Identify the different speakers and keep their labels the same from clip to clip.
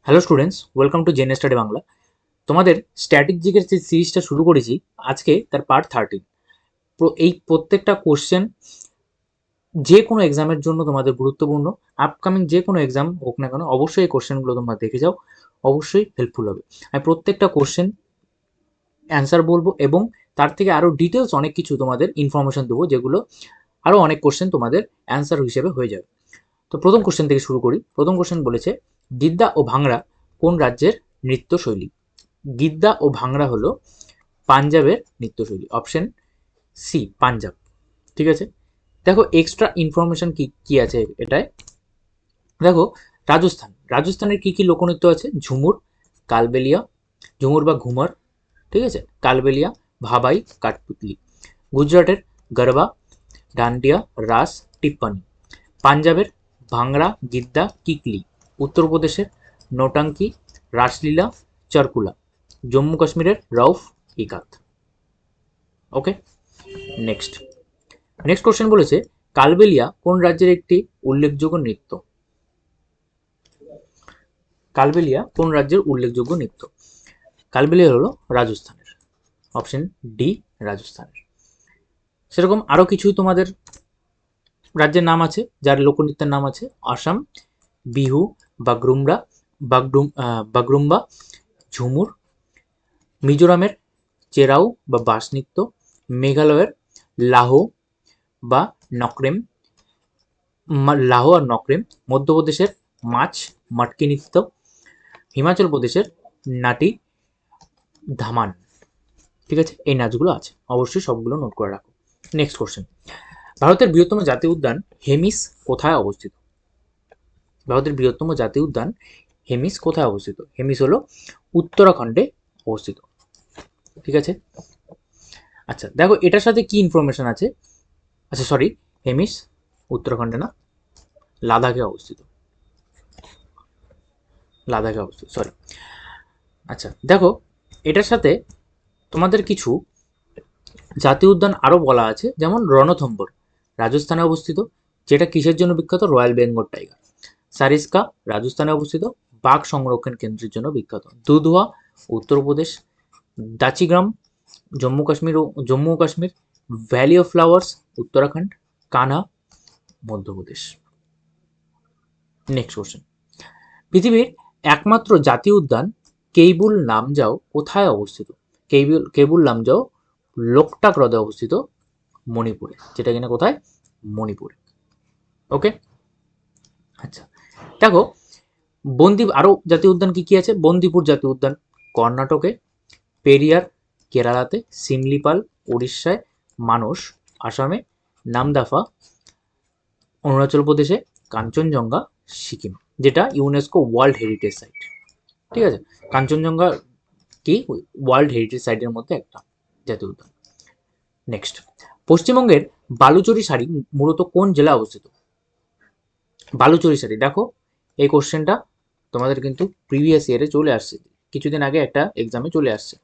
Speaker 1: Hello students, welcome to Gen study Bangla. তোমাদের static জিকের যে সিরিজটা শুরু করেছি আজকে তার পার্ট 13। এই প্রত্যেকটা কোশ্চেন যে কোনো এক্সামের জন্য তোমাদের গুরুত্বপূর্ণ। আপকামিং যে কোনো এক্সাম হোক না কেন অবশ্যই এই কোশ্চেনগুলো তোমরা দেখে যাও, অবশ্যই হেল্পফুল হবে। আমি প্রত্যেকটা কোশ্চেন অ্যান্সার বলবো এবং তার থেকে আরও ডিটেলস অনেক কিছু তোমাদের ইনফরমেশন দেবো, যেগুলো আরও অনেক কোশ্চেন তোমাদের অ্যান্সার হিসেবে হয়ে যাবে। তো প্রথম কোশ্চেন থেকে শুরু করি। প্রথম কোশ্চেন বলেছে, গিদ্দা ও ভাংড়া কোন রাজ্যের নৃত্যশৈলী? গিদ্দা ও ভাংড়া হলো পাঞ্জাবের নৃত্যশৈলী। Option C Punjab. ঠিক আছে, দেখো এক্সট্রা ইনফরমেশন কি কি আছে এটায়। দেখো রাজস্থানের কি কি লোকনৃত্য আছে? ঝুমুর, কালবেলিয়া, ঝুমুর বা ঘুমার, ঠিক আছে, কালবেলিয়া, ভাবাই, কাঠপুতলি। গুজরাটের গরবা, ডান্ডিয়া, রাস, টিপ্পানি। পাঞ্জাবের ভাংড়া, গিদ্দা, কিকলি। উত্তরপ্রদেশের নোটাঙ্কি, রাসলীলা, চারকুলা। জম্মু কাশ্মীরের রউফ, ইকাত। ওকে, নেক্সট নেক্সট কোশ্চেন বলেছে, কালবেলিয়া কোন রাজ্যের একটি উল্লেখযোগ্য নৃত্য? কালবেলিয়া কোন রাজ্যের উল্লেখযোগ্য নৃত্য? কালবেলিয়া হলো রাজস্থানের। অপশন ডি রাজস্থানের। সেরকম আরো কিছু তোমাদের রাজ্যের নাম আছে যার লোকনৃত্যের নাম আছে। আসাম বিহু, বাগরুম্বা, বাগরুম্বা, ঝুমুর। মিজোরামের চেরাউ বা বাস নৃত্য। মেঘালয়ের লাহো বা নকরেম, লাহো আর নকরেম। মধ্যপ্রদেশের মাছ, মটকি নৃত্য। হিমাচল প্রদেশের নাটি, ধামান। ঠিক আছে, এই নাচগুলো আছে, অবশ্যই সবগুলো নোট করে রাখো। নেক্সট কোশ্চেন, ভারতের বৃহত্তম জাতীয় উদ্যান হেমিস কোথায় অবস্থিত? ভারতের বৃহত্তম জাতীয় উদ্যান হেমিস কোথায় অবস্থিত? হেমিস হলো উত্তরাখণ্ডে অবস্থিত। ঠিক আছে, আচ্ছা দেখো এটার সাথে কি ইনফরমেশন আছে। আচ্ছা সরি, হেমিস উত্তরাখণ্ডে না, লাদাখে অবস্থিত। লাদাখে অবস্থিত, সরি। আচ্ছা দেখো এটার সাথে তোমাদের কিছু জাতীয় উদ্যান আরও বলা আছে, যেমন রণথম্বর রাজস্থানে অবস্থিত, যেটা কিসের জন্য বিখ্যাত? Royal Bengal tiger. সারিস্কা রাজস্থানে অবস্থিত, বাঘ সংরক্ষণ কেন্দ্রের জন্য বিখ্যাত। দুধওয়া উত্তরপ্রদেশ। দাচিগ্রাম জম্মু ও Kashmir. Valley of flowers Uttarakhand. Kanha Madhya Pradesh. Next question, পৃথিবীর একমাত্র জাতীয় উদ্যান কেইবুল লামজাও কোথায় অবস্থিত? কেইবুল লামজাও লোকটাক হ্রদে অবস্থিত, মণিপুরে। যেটা কিনা কোথায়? মণিপুরে। ওকে, আচ্ছা দেখো আরো জাতীয় উদ্যান কি কি আছে। বন্দিপুর জাতীয় উদ্যান কর্ণাটকে, পেরিয়ার কেরালাতে, সিমলিপাল উড়িষ্যায়, মানস আসামে, নামদাফা অরুণাচল প্রদেশে, কাঞ্চনজঙ্ঘা সিকিম, যেটা ইউনেস্কো ওয়ার্ল্ড হেরিটেজ সাইট। ঠিক আছে, কাঞ্চনজঙ্ঘা কি ওয়ার্ল্ড হেরিটেজ সাইটের মধ্যে একটা জাতীয় উদ্যান। নেক্সট, পশ্চিমবঙ্গের বালুচরী শাড়ি মূলত কোন জেলায় অবস্থিত? বালুচরী শাড়ি, দেখো এই কোশ্চেনটা তোমাদের কিন্তু প্রিভিয়াস ইয়ারে চলে আসছে, কিছুদিন আগে একটা এক্সামে চলে আসছে।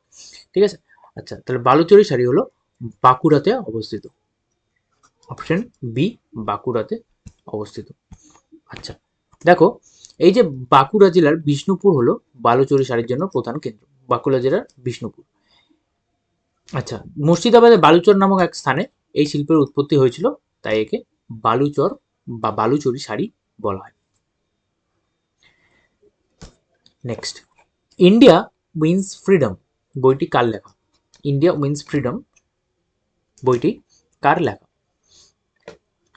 Speaker 1: ঠিক আছে, আচ্ছা তাহলে বালুচরী শাড়ি হলো বাঁকুড়াতে অবস্থিত। অপশন বি বাঁকুড়াতে অবস্থিত। আচ্ছা দেখো এই যে বাঁকুড়া জেলার বিষ্ণুপুর হলো বালুচরী শাড়ির জন্য প্রধান কেন্দ্র। বাঁকুড়া জেলার বিষ্ণুপুর। আচ্ছা, মুর্শিদাবাদের বালুচর নামক এক স্থানে এই শিল্পের উৎপত্তি হয়েছিল, তাই একে বালুচর বা বালুচরী শাড়ি বলা হয়। নেক্সট, ইন্ডিয়া উইন্স ফ্রিডম বইটি কার লেখা? ইন্ডিয়া উইন্স ফ্রিডম বইটি কার লেখা?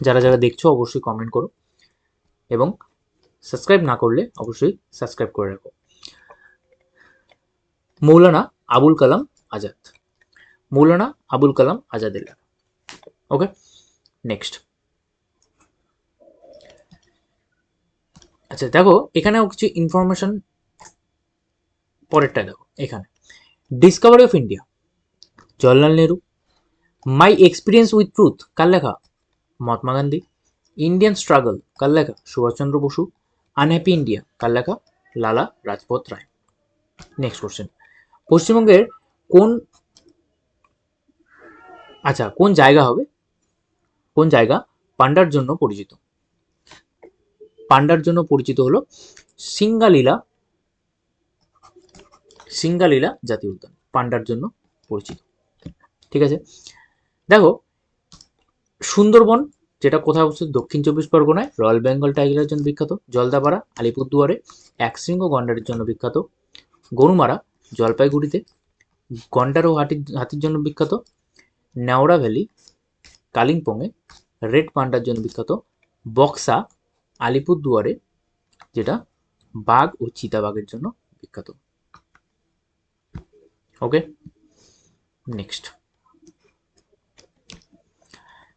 Speaker 1: যারা যারা দেখছো অবশ্যই কমেন্ট করো এবং সাবস্ক্রাইব না করলে অবশ্যই সাবস্ক্রাইব করে রাখো। মৌলানা আবুল কালাম আজাদ। মৌলানা আবুল কালাম আজাদের লেখা। Okay, next. আচ্ছা দেখো এখানেও কিছু ইনফরমেশন, পরেরটা দেখো এখানে, discovery of India Jawaharlal Nehru. My experience with truth কার লেখা? মহাত্মা গান্ধী। ইন্ডিয়ান স্ট্রাগল কার লেখা? সুভাষচন্দ্র বসু। আনহ্যাপি ইন্ডিয়া কার লেখা? লালা রাজপথ রায়। নেক্সট কোশ্চেন, পশ্চিমবঙ্গের কোন কোন জায়গা হবে, কোন জায়গা পান্ডার জন্য পরিচিত? পান্ডার জন্য পরিচিত হলো সিঙ্গালীলা সিঙ্গালীলা জাতীয় উদ্যান পান্ডার জন্য পরিচিত। ঠিক আছে, দেখো সুন্দরবন যেটা কোথায় অবস্থিত, দক্ষিণ চব্বিশ পরগনায়, রয়্যাল বেঙ্গল টাইগারের জন্য বিখ্যাত। জলদাপাড়া আলিপুরদুয়ারে একশৃঙ্গ গন্ডারের জন্য বিখ্যাত। গরুমারা জলপাইগুড়িতে গন্ডার ও হাতির জন্য বিখ্যাত। নেওড়া ভ্যালি কালিম্পংয়ে রেড পান্ডার জন্য বিখ্যাত। বক্সা আলিপুরদুয়ারে যেটা বাঘ ও চিতাবাঘের জন্য বিখ্যাত। ওকে, নেক্সট,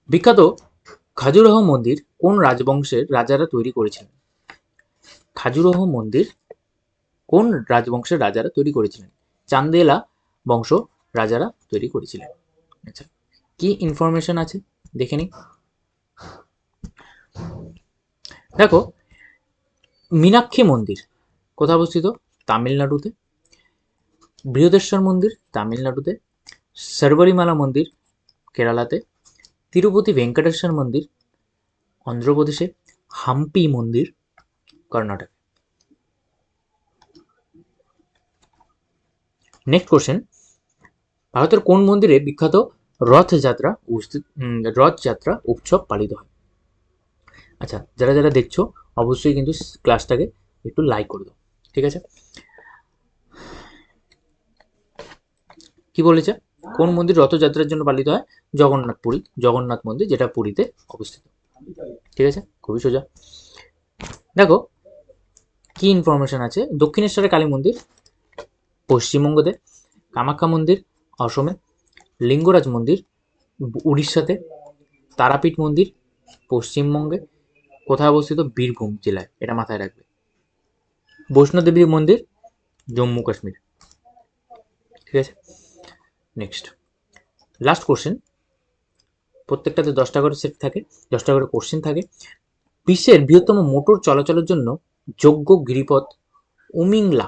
Speaker 1: বিখ্যাত খাজুরাহ মন্দির কোন রাজবংশের রাজারা তৈরি করেছিলেন? খাজুরাহ মন্দির কোন রাজবংশের রাজারা তৈরি করেছিলেন? চান্দেলা বংশ রাজারা তৈরি করেছিলেন। আচ্ছা, কি ইনফরমেশন আছে দেখে নিই। দেখো মীনাক্ষী মন্দির কোথায় অবস্থিত? তামিলনাড়ুতে। বৃহদেশ্বর মন্দির তামিলনাড়ুতে। সর্বরিমালা মন্দির কেরালাতে। তিরুপতি ভেঙ্কটেশ্বর মন্দির অন্ধ্রপ্রদেশে। হাম্পি মন্দির কর্ণাটক। নেক্সট কোশ্চেন, ভারতের কোন মন্দিরে বিখ্যাত রথযাত্রা উৎসব পালিত হয়? আচ্ছা, যারা যারা দেখছো অবশ্যই কিন্তু ক্লাসটাকে একটু লাইক করে দাও। ঠিক আছে, কি বলেছে, কোন মন্দির রথযাত্রার জন্য পালিত হয়? জগন্নাথ মন্দির, যেটা পুরীতে অবস্থিত। ঠিক আছে, খুবই সোজা। দেখো কি ইনফরমেশন আছে। দক্ষিণেশ্বরের কালী মন্দির পশ্চিমবঙ্গতে। কামাখ্যা মন্দির অসমে। লিঙ্গরাজ মন্দির উড়িষ্যাতে। তারাপীঠ মন্দির পশ্চিমবঙ্গে। কোথায় অবস্থিত? বীরভূম জেলায়, এটা মাথায় রাখবে। বৈষ্ণোদেবী মন্দির জম্মু কাশ্মীর। ঠিক আছে, নেক্সট লাস্ট কোশ্চেন, প্রত্যেকটাতে 10টা করে সেট থাকে, 10টা করে কোশ্চেন থাকে। বিশ্বের বৃহত্তম মোটর চলাচলের জন্য যোগ্য গিরিপথ উমিংলা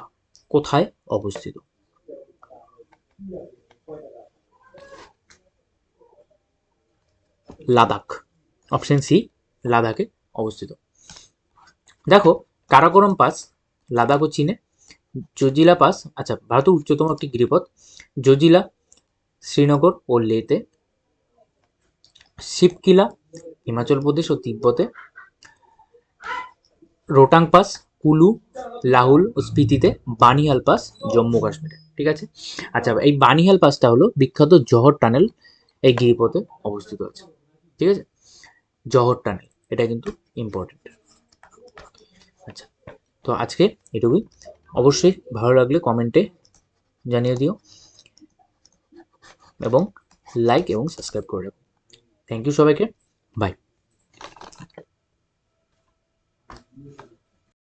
Speaker 1: কোথায় অবস্থিত? লাদাখ, অপশন সি লাদাখে অবস্থিত। দেখো কারাকোরম পাস লাদাখ ও চীনে। জজিলা পাস, আচ্ছা, ভারতের উচ্চতম একটি গিরিপথ। জজিলা শ্রীনগর ও লেতে। শিবকিলা হিমাচল প্রদেশ ও তিব্বতে। রোটাং পাস কুলু লাহুল ও স্পিতিতে। বানিহাল পাস জম্মু কাশ্মীরে। ঠিক আছে, আচ্ছা, এই বানিহাল পাসটা হলো বিখ্যাত জহর টানেল, এই গিরিপথে অবস্থিত আছে। ঠিক আছে, জহর টানেল, এটা কিন্তু ইম্পর্টেন্ট। আচ্ছা, তো আজকে এটুকুই। অবশ্যই ভালো লাগলে কমেন্টে জানিয়ে দিও এবং লাইক এবং সাবস্ক্রাইব করে রাখো। থ্যাংক ইউ সবাইকে, বাই।